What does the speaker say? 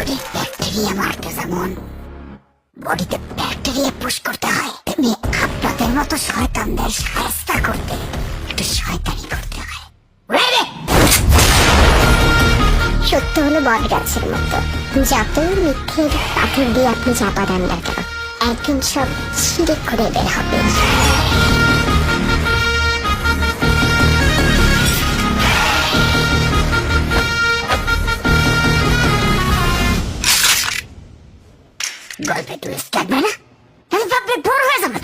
বডির ব্যাকটেরিয়া মারতে যেমন বডিতে ব্যাকটেরিয়া পুশ করতে হয়, তেমনি আপনাদের মতো শয়তানদের শায়েস্তা করতে একটু শয়তানি করতে হয়। সত্য হলো বট গাছের মতো, যতই মিথ্যের পাথর দিয়ে আপনি চাপা দেন না কেন, একদিন সব ছিঁড়ে করে বের হবে। গল্পে টুইস্ট লাগবে না, তাহলে ভাববে বোর হয়ে যাবে।